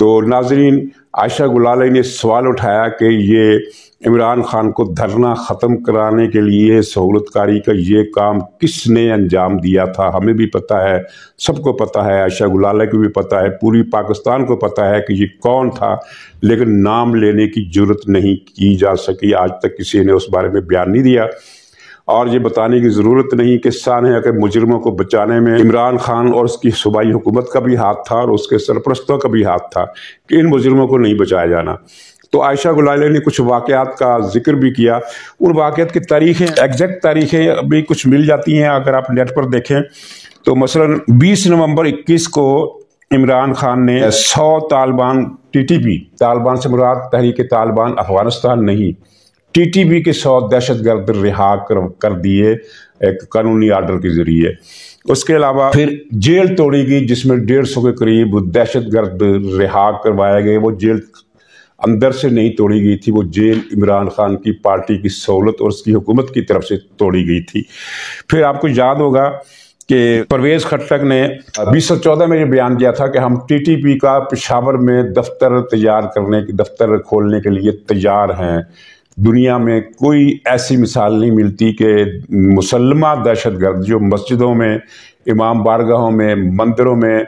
تو ناظرین، عائشہ گلالئی نے سوال اٹھایا کہ یہ عمران خان کو دھرنا ختم کرانے کے لیے سہولت کاری کا یہ کام کس نے انجام دیا تھا؟ ہمیں بھی پتہ ہے، سب کو پتہ ہے، عائشہ گلالئی کو بھی پتہ ہے، پوری پاکستان کو پتہ ہے کہ یہ کون تھا، لیکن نام لینے کی جرت نہیں کی جا سکی۔ آج تک کسی نے اس بارے میں بیان نہیں دیا، اور یہ بتانے کی ضرورت نہیں کہ سانحہ کہ مجرموں کو بچانے میں عمران خان اور اس کی صوبائی حکومت کا بھی ہاتھ تھا اور اس کے سرپرستوں کا بھی ہاتھ تھا کہ ان مجرموں کو نہیں بچایا جانا۔ تو عائشہ گلالئی نے کچھ واقعات کا ذکر بھی کیا، ان واقعات کی تاریخیں، ایگزیکٹ تاریخیں ابھی کچھ مل جاتی ہیں اگر آپ نیٹ پر دیکھیں تو مثلا 20 نومبر 21 کو عمران خان نے 100 طالبان TTP، طالبان سے مراد تحریک طالبان افغانستان نہیں، TTP کے 100 دہشت گرد رہا کر دیے ایک قانونی آرڈر کے ذریعے۔ اس کے علاوہ پھر جیل توڑی گئی جس میں 150 کے قریب دہشت گرد رہا کروائے گئے۔ وہ جیل اندر سے نہیں توڑی گئی تھی، وہ جیل عمران خان کی پارٹی کی سہولت اور اس کی حکومت کی طرف سے توڑی گئی تھی۔ پھر آپ کو یاد ہوگا کہ پرویز خٹک نے 2014 میں یہ بیان دیا تھا کہ ہم TTP کا پشاور میں دفتر کھولنے کے لیے تیار ہیں۔ دنیا میں کوئی ایسی مثال نہیں ملتی کہ مسلمہ دہشت گرد جو مسجدوں میں، امام بارگاہوں میں، مندروں میں،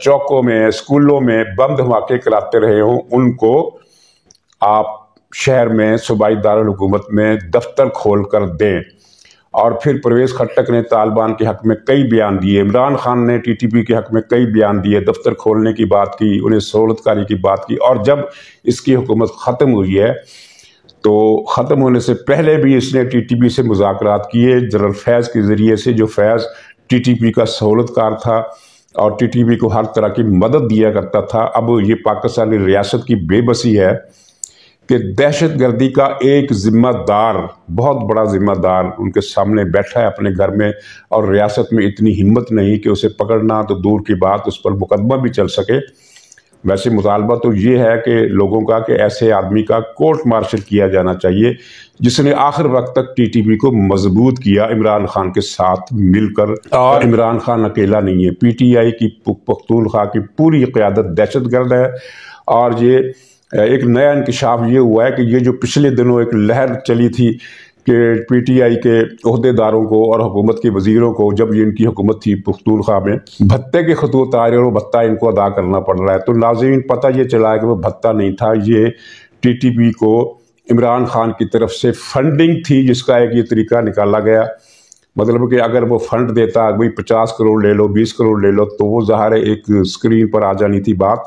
چوکوں میں، اسکولوں میں بم دھماکے کراتے رہے ہوں، ان کو آپ شہر میں صوبائی دارالحکومت میں دفتر کھول کر دیں۔ اور پھر پرویز خٹک نے طالبان کے حق میں کئی بیان دیے، عمران خان نے TTP کے حق میں کئی بیان دیے، دفتر کھولنے کی بات کی، انہیں سہولت کاری کی بات کی۔ اور جب اس کی حکومت ختم ہوئی ہے تو ختم ہونے سے پہلے بھی اس نے TTP سے مذاکرات کیے جنرل فیض کے ذریعے سے، جو فیض TTP کا سہولت کار تھا اور TTP کو ہر طرح کی مدد دیا کرتا تھا۔ اب یہ پاکستانی ریاست کی بے بسی ہے کہ دہشت گردی کا ایک ذمہ دار، بہت بڑا ذمہ دار ان کے سامنے بیٹھا ہے اپنے گھر میں، اور ریاست میں اتنی ہمت نہیں کہ اسے پکڑنا تو دور کی بات، اس پر مقدمہ بھی چل سکے۔ ویسے مطالبہ تو یہ ہے کہ لوگوں کا کہ ایسے آدمی کا کورٹ مارشل کیا جانا چاہیے جس نے آخر وقت تک TTP کو مضبوط کیا عمران خان کے ساتھ مل کر۔ اور عمران خان اکیلا نہیں ہے، PTI کی پختونخوا کی پوری قیادت دہشت گرد ہے۔ اور یہ ایک نیا انکشاف یہ ہوا ہے کہ یہ جو پچھلے دنوں ایک لہر چلی تھی کہ PTI کے عہدے داروں کو اور حکومت کے وزیروں کو، جب یہ ان کی حکومت تھی پختونخوا میں، بھتے کے خطوط آ رہے اور وہ بھتہ ان کو ادا کرنا پڑ رہا ہے۔ تو ناظرین، پتہ یہ چلا ہے کہ وہ بھتہ نہیں تھا، یہ TTP کو عمران خان کی طرف سے فنڈنگ تھی، جس کا ایک یہ طریقہ نکالا گیا۔ مطلب کہ اگر وہ فنڈ دیتا، بھئی 50 کروڑ لے لو، 20 کروڑ لے لو، تو وہ ظاہر ایک سکرین پر آ جانی تھی بات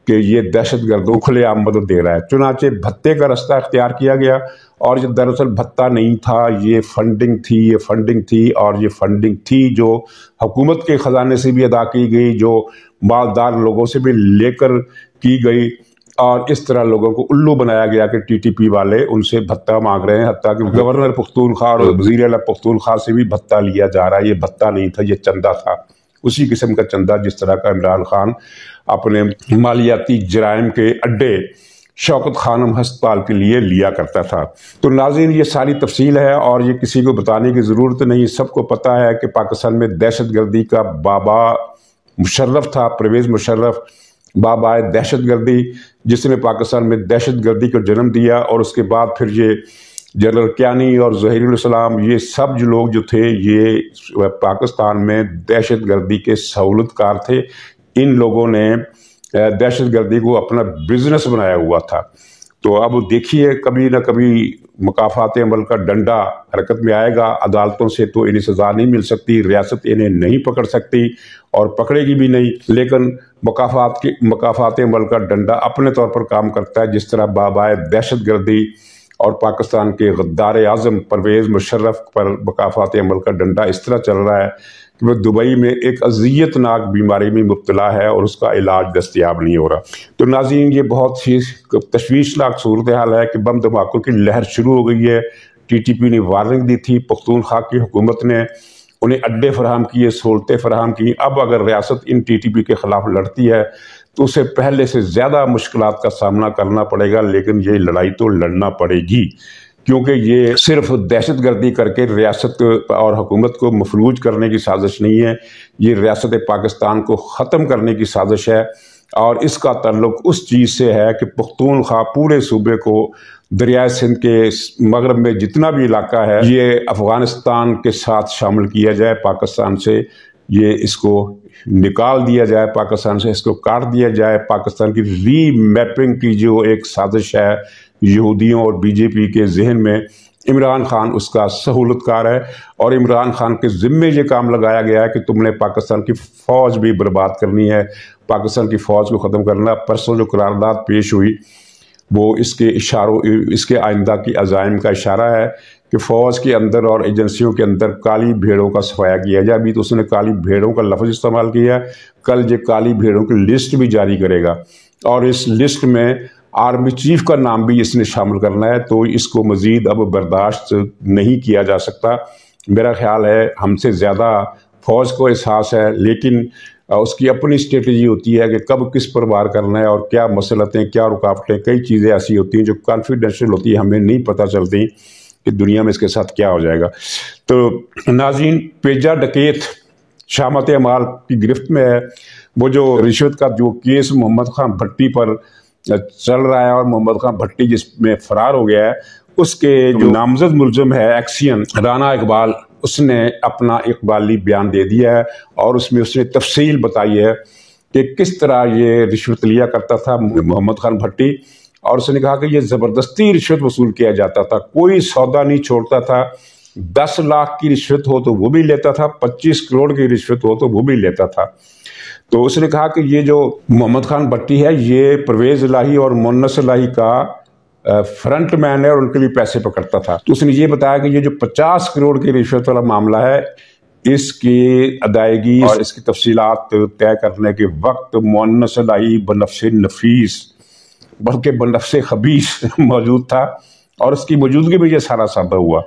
کہ یہ دہشت گردوں کھلے عام مدد دے رہا ہے۔ چنانچہ بھتے کا رستہ اختیار کیا گیا، اور یہ دراصل بھتہ نہیں تھا، یہ فنڈنگ تھی، اور یہ فنڈنگ تھی جو حکومت کے خزانے سے بھی ادا کی گئی، جو مالدار لوگوں سے بھی لے کر کی گئی، اور اس طرح لوگوں کو الو بنایا گیا کہ TTP والے ان سے بھتہ مانگ رہے ہیں، حتیٰ کہ گورنر پختونخوا اور وزیر اعلیٰ پختونخوا سے بھی بھتہ لیا جا رہا ہے۔ یہ بھتہ نہیں تھا، یہ چندہ تھا، اسی قسم کا چندہ جس طرح کا عمران خان اپنے مالیاتی جرائم کے اڈے شوکت خانم ہسپتال کے لیے لیا کرتا تھا۔ تو ناظرین، یہ ساری تفصیل ہے اور یہ کسی کو بتانے کی ضرورت نہیں، سب کو پتہ ہے کہ پاکستان میں دہشت گردی کا بابا مشرف تھا، پرویز مشرف، بابا دہشت گردی، جس نے پاکستان میں دہشت گردی کو جنم دیا۔ اور اس کے بعد پھر یہ جنرل کیانی اور ظہیر الاسلام، یہ سب جو لوگ جو تھے، یہ پاکستان میں دہشت گردی کے سہولت کار تھے۔ ان لوگوں نے دہشت گردی کو اپنا بزنس بنایا ہوا تھا۔ تو اب دیکھیے، کبھی نہ کبھی مکافات عمل کا ڈنڈا حرکت میں آئے گا۔ عدالتوں سے تو انہیں سزا نہیں مل سکتی، ریاست انہیں نہیں پکڑ سکتی اور پکڑے گی بھی نہیں، لیکن مکافات عمل کا ڈنڈا اپنے طور پر کام کرتا ہے، جس طرح بابائے دہشت گردی اور پاکستان کے غدار اعظم پرویز مشرف پر مکافات عمل کا ڈنڈا اس طرح چل رہا ہے کہ وہ دبئی میں ایک اذیت ناک بیماری میں مبتلا ہے اور اس کا علاج دستیاب نہیں ہو رہا۔ تو ناظرین، یہ بہت ہی تشویشناک صورتحال ہے کہ بم دھماکوں کی لہر شروع ہو گئی ہے۔ TTP نے وارننگ دی تھی، پختونخوا کی حکومت نے انہیں اڈے فراہم کیے، سہولتیں فراہم کی۔ اب اگر ریاست ان TTP کے خلاف لڑتی ہے تو اسے پہلے سے زیادہ مشکلات کا سامنا کرنا پڑے گا، لیکن یہ لڑائی تو لڑنا پڑے گی، کیونکہ یہ صرف دہشت گردی کر کے ریاست اور حکومت کو مفلوج کرنے کی سازش نہیں ہے، یہ ریاست پاکستان کو ختم کرنے کی سازش ہے۔ اور اس کا تعلق اس چیز سے ہے کہ پختونخوا پورے صوبے کو دریائے سندھ کے مغرب میں جتنا بھی علاقہ ہے یہ افغانستان کے ساتھ شامل کیا جائے، پاکستان سے یہ اس کو نکال دیا جائے، پاکستان سے اس کو کاٹ دیا جائے۔ پاکستان کی ری میپنگ کی جو ایک سازش ہے یہودیوں اور بی جے پی کے ذہن میں، عمران خان اس کا سہولت کار ہے، اور عمران خان کے ذمے یہ کام لگایا گیا ہے کہ تم نے پاکستان کی فوج بھی برباد کرنی ہے، پاکستان کی فوج کو ختم کرنا۔ پرسوں جو قرارداد پیش ہوئی وہ اس کے آئندہ کی عزائم کا اشارہ ہے کہ فوج کے اندر اور ایجنسیوں کے اندر کالی بھیڑوں کا صفایا کیا جائے۔ ابھی تو اس نے کالی بھیڑوں کا لفظ استعمال کیا ہے، کل یہ کالی بھیڑوں کی لسٹ بھی جاری کرے گا، اور اس لسٹ میں آرمی چیف کا نام بھی اس نے شامل کرنا ہے۔ تو اس کو مزید اب برداشت نہیں کیا جا سکتا۔ میرا خیال ہے ہم سے زیادہ فوج کو احساس ہے، لیکن اس کی اپنی اسٹریٹجی ہوتی ہے کہ کب کس پر وار کرنا ہے، اور کیا مسلطیں، کیا رکاوٹیں، کئی چیزیں ایسی ہوتی ہیں جو کانفیڈینشیل ہوتی ہیں، ہمیں نہیں پتہ چلتی کہ دنیا میں اس کے ساتھ کیا ہو جائے گا۔ تو ناظرین، پیجا ڈکیت شامت اعمال کی گرفت میں ہے۔ وہ جو رشوت کا جو کیس محمد خان بھٹی پر چل رہا ہے، اور محمد خان بھٹی جس میں فرار ہو گیا ہے، اس کے جو نامزد ملزم ہے ایکسین رانا اقبال، اس نے اپنا اقبالی بیان دے دیا ہے، اور اس میں اس نے تفصیل بتائی ہے کہ کس طرح یہ رشوت لیا کرتا تھا محمد خان بھٹی، اور اس نے کہا کہ یہ زبردستی رشوت وصول کیا جاتا تھا، کوئی سودا نہیں چھوڑتا تھا، 10 لاکھ کی رشوت ہو تو وہ بھی لیتا تھا، 25 کروڑ کی رشوت ہو تو وہ بھی لیتا تھا۔ تو اس نے کہا کہ یہ جو محمد خان بھٹی ہے یہ پرویز الہی اور مونس الہی کا فرنٹ مین ہے، اور ان کے لیے پیسے پکڑتا تھا۔ تو اس نے یہ بتایا کہ یہ جو 50 کروڑ کی رشوت والا معاملہ ہے، اس کی ادائیگی اور اس کی تفصیلات طے کرنے کے وقت مونس الہی بنفس نفیس بلکہ بنفس خبیث موجود تھا، اور اس کی موجودگی میں یہ سارا سابہ ہوا۔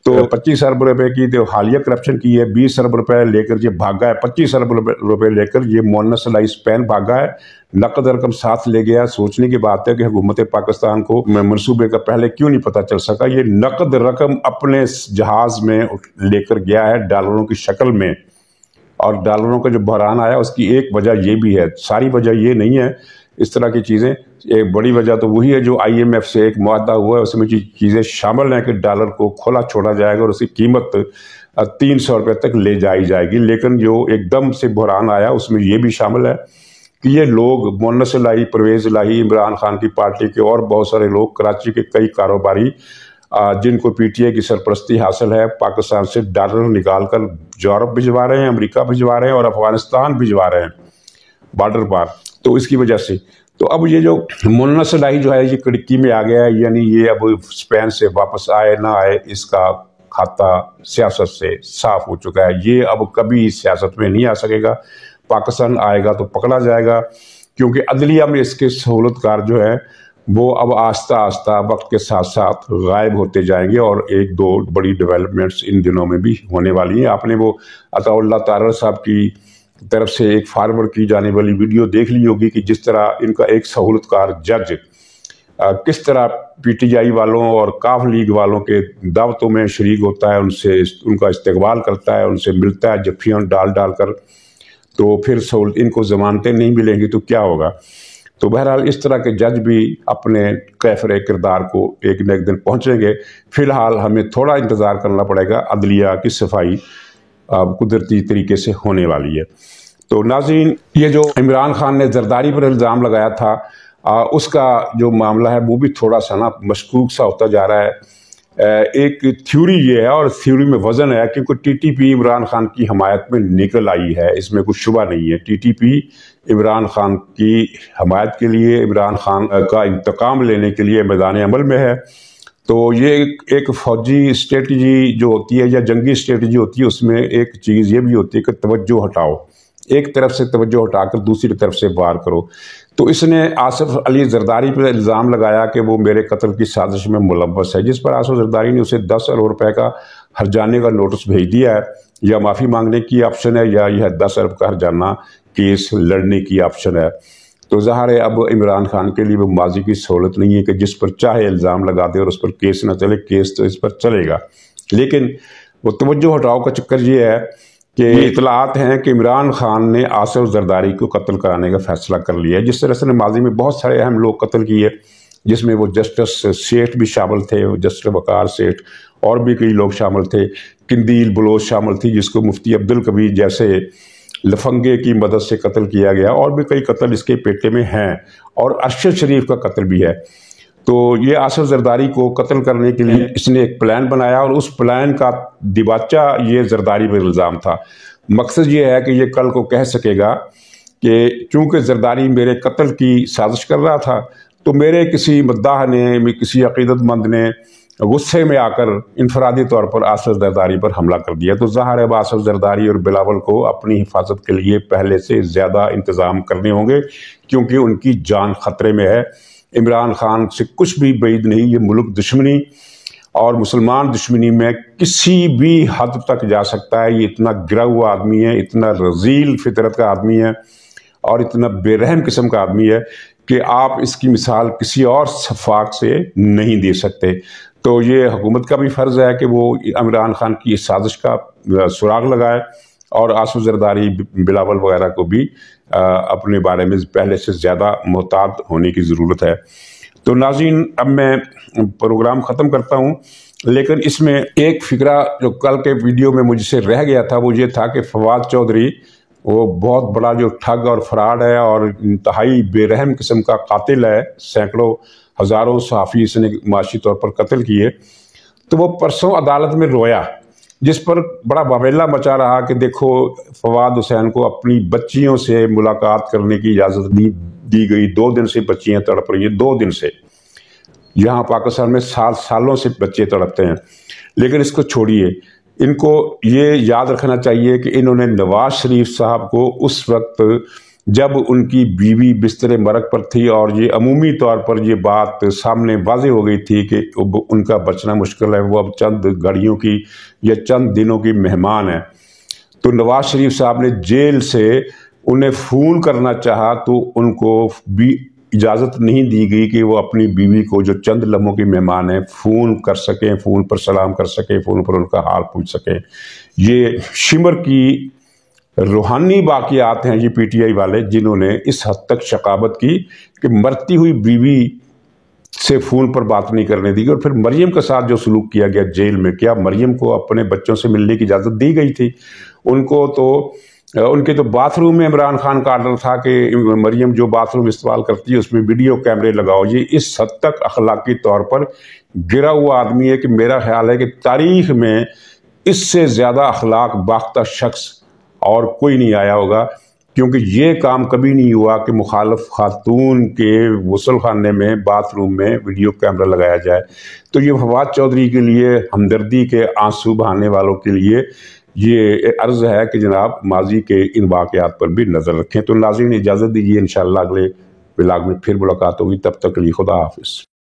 تو 25 ارب روپے کی جو حالیہ کرپشن کی ہے، 20 ارب روپے لے کر یہ بھاگا ہے، 25 ارب روپے لے کر یہ مونس الہی اسپین بھاگا ہے، نقد رقم ساتھ لے گیا۔ سوچنے کی بات ہے کہ حکومت پاکستان کو منصوبے کا پہلے کیوں نہیں پتہ چل سکا۔ یہ نقد رقم اپنے جہاز میں لے کر گیا ہے ڈالروں کی شکل میں، اور ڈالروں کا جو بحران آیا اس کی ایک وجہ یہ بھی ہے، ساری وجہ یہ نہیں ہے اس طرح کی چیزیں۔ ایک بڑی وجہ تو وہی ہے جو آئی ایم ایف سے ایک معاہدہ ہوا ہے، اس میں چیزیں شامل ہیں کہ ڈالر کو کھلا چھوڑا جائے گا اور اس کی قیمت 300 روپے تک لے جائی جائے گی، لیکن جو ایک دم سے بحران آیا اس میں یہ بھی شامل ہے کہ یہ لوگ مونس الہی، پرویز الہی، عمران خان کی پارٹی کے اور بہت سارے لوگ، کراچی کے کئی کاروباری جن کو پی ٹی آئی کی سرپرستی حاصل ہے، پاکستان سے ڈالر نکال کر یورپ بھجوا رہے ہیں، امریکہ بھجوا رہے ہیں، اور افغانستان بھجوا رہے ہیں بارڈر پار۔ تو اس کی وجہ سے تو اب یہ جو مونس الہی جو ہے یہ کڑکی میں آ گیا ہے، یعنی یہ اب اسپین سے واپس آئے نہ آئے اس کا کھاتا سیاست سے صاف ہو چکا ہے۔ یہ اب کبھی سیاست میں نہیں آ سکے گا، پاکستان آئے گا تو پکڑا جائے گا، کیونکہ عدلیہ میں اس کے سہولت کار جو ہے وہ اب آہستہ آہستہ وقت کے ساتھ ساتھ غائب ہوتے جائیں گے، اور ایک دو بڑی ڈیولپمنٹس ان دنوں میں بھی ہونے والی ہیں۔ آپ نے وہ عطا اللہ تارڑ صاحب کی طرف سے ایک فارورڈ کی جانے والی ویڈیو دیکھ لی ہوگی کہ جس طرح ان کا ایک سہولت کار جج کس طرح پی ٹی آئی والوں اور کاف لیگ والوں کے دعوتوں میں شریک ہوتا ہے، ان کا استقبال کرتا ہے، ان سے ملتا ہے جفیاں ڈال کر، تو پھر سہولت ان کو ضمانتیں نہیں ملیں گی تو کیا ہوگا۔ تو بہرحال اس طرح کے جج بھی اپنے کیفر کردار کو ایک نہ ایک دن پہنچیں گے۔ فی الحال ہمیں تھوڑا انتظار کرنا پڑے گا، عدلیہ کی صفائی قدرتی طریقے سے ہونے والی ہے۔ تو ناظرین، یہ جو عمران خان نے زرداری پر الزام لگایا تھا، اس کا جو معاملہ ہے وہ بھی تھوڑا سا نا مشکوک سا ہوتا جا رہا ہے۔ ایک تھیوری یہ ہے، اور تھیوری میں وزن ہے، کیونکہ T T P Imran Khan کی حمایت میں نکل آئی ہے، اس میں کوئی شبہ نہیں ہے۔ T T P Imran Khan کی حمایت کے لیے، عمران خان کا انتقام لینے کے لیے میدان عمل میں ہے۔ تو یہ ایک فوجی اسٹریٹجی جو ہوتی ہے یا جنگی اسٹریٹجی ہوتی ہے، اس میں ایک چیز یہ بھی ہوتی ہے کہ توجہ ہٹاؤ، ایک طرف سے توجہ ہٹا کر دوسری طرف سے وار کرو۔ تو اس نے آصف علی زرداری پر الزام لگایا کہ وہ میرے قتل کی سازش میں ملوث ہے، جس پر آصف زرداری نے اسے 10 ارب روپے کا ہرجانے کا نوٹس بھیج دیا ہے، یا معافی مانگنے کی آپشن ہے، یا یہ 10 ارب کا ہرجانہ کیس لڑنے کی آپشن ہے۔ تو ظاہر ہے اب عمران خان کے لیے وہ ماضی کی سہولت نہیں ہے کہ جس پر چاہے الزام لگا دے اور اس پر کیس نہ چلے، کیس تو اس پر چلے گا، لیکن وہ توجہ ہٹاؤ کا چکر یہ ہے کہ اطلاعات ہیں کہ عمران خان نے آصف زرداری کو قتل کرانے کا فیصلہ کر لیا ہے، جس طرح سے ماضی میں بہت سارے اہم لوگ قتل کیے، جس میں وہ جسٹس سیٹھ بھی شامل تھے، جسٹس وقار سیٹھ، اور بھی کئی لوگ شامل تھے، قندیل بلوچ شامل تھی جس کو مفتی عبدالکبیر جیسے لفنگے کی مدد سے قتل کیا گیا، اور بھی کئی قتل اس کے پیٹے میں ہیں، اور ارشد شریف کا قتل بھی ہے۔ تو یہ آصف زرداری کو قتل کرنے کے لیے اس نے ایک پلان بنایا، اور اس پلان کا دیباچہ یہ زرداری پر الزام تھا۔ مقصد یہ ہے کہ یہ کل کو کہہ سکے گا کہ چونکہ زرداری میرے قتل کی سازش کر رہا تھا، تو میرے کسی مداح نے، کسی عقیدت مند نے غصے میں آ کر انفرادی طور پر آصف زرداری پر حملہ کر دیا۔ تو ظاہر ہے آصف زرداری اور بلاول کو اپنی حفاظت کے لیے پہلے سے زیادہ انتظام کرنے ہوں گے، کیونکہ ان کی جان خطرے میں ہے۔ عمران خان سے کچھ بھی بعید نہیں، یہ ملک دشمنی اور مسلمان دشمنی میں کسی بھی حد تک جا سکتا ہے۔ یہ اتنا گرا ہوا آدمی ہے، اتنا رذیل فطرت کا آدمی ہے، اور اتنا بے رحم قسم کا آدمی ہے کہ آپ اس کی مثال کسی اور سفاک سے نہیں دے سکتے۔ تو یہ حکومت کا بھی فرض ہے کہ وہ عمران خان کی اس سازش کا سراغ لگائے، اور آصف زرداری، بلاول وغیرہ کو بھی اپنے بارے میں پہلے سے زیادہ محتاط ہونے کی ضرورت ہے۔ تو ناظرین، اب میں پروگرام ختم کرتا ہوں، لیکن اس میں ایک فکرہ جو کل کے ویڈیو میں مجھ سے رہ گیا تھا، وہ یہ تھا کہ فواد چودھری وہ بہت بڑا جو ٹھگ اور فراڈ ہے، اور انتہائی بے رحم قسم کا قاتل ہے، سینکڑوں ہزاروں صحافی اس نے معاشی طور پر قتل کیے۔ تو وہ پرسوں عدالت میں رویا، جس پر بڑا واویلا مچا رہا کہ دیکھو فواد حسین کو اپنی بچیوں سے ملاقات کرنے کی اجازت نہیں دی گئی، 2 دن سے بچیاں تڑپ رہی ہیں، 2 دن سے۔ یہاں پاکستان میں سالوں سے بچے تڑپتے ہیں۔ لیکن اس کو چھوڑیے، ان کو یہ یاد رکھنا چاہیے کہ انہوں نے نواز شریف صاحب کو اس وقت جب ان کی بیوی بستر مرگ پر تھی، اور یہ عمومی طور پر یہ بات سامنے واضح ہو گئی تھی کہ ان کا بچنا مشکل ہے، وہ اب چند گھڑیوں کی یا چند دنوں کی مہمان ہیں، تو نواز شریف صاحب نے جیل سے انہیں فون کرنا چاہا، تو ان کو بھی اجازت نہیں دی گئی کہ وہ اپنی بیوی کو جو چند لمحوں کی مہمان ہیں فون کر سکیں، فون پر سلام کر سکیں، فون پر ان کا حال پوچھ سکیں۔ یہ شمر کی روحانی باقیات ہیں یہ پی ٹی آئی والے، جنہوں نے اس حد تک شقاوت کی کہ مرتی ہوئی بیوی سے فون پر بات نہیں کرنے دی گئی۔ اور پھر مریم کے ساتھ جو سلوک کیا گیا جیل میں، کیا مریم کو اپنے بچوں سے ملنے کی اجازت دی گئی تھی؟ ان کو تو ان کے تو باتھ روم میں عمران خان کا آرڈر تھا کہ مریم جو باتھ روم استعمال کرتی ہے اس میں ویڈیو کیمرے لگاؤ۔ یہ اس حد تک اخلاقی طور پر گرا ہوا آدمی ہے کہ میرا خیال ہے کہ تاریخ میں اس سے زیادہ اخلاق باختہ شخص اور کوئی نہیں آیا ہوگا، کیونکہ یہ کام کبھی نہیں ہوا کہ مخالف خاتون کے غسل خانے میں باتھ روم میں ویڈیو کیمرہ لگایا جائے۔ تو یہ فواد چودھری کے لیے ہمدردی کے آنسو بہانے والوں کے لیے یہ عرض ہے کہ جناب ماضی کے ان واقعات پر بھی نظر رکھیں۔ تو ناظرین اجازت دیجیے، انشاءاللہ اگلے ولاگ میں پھر ملاقات ہوگی، تب تک کے لیے خدا حافظ۔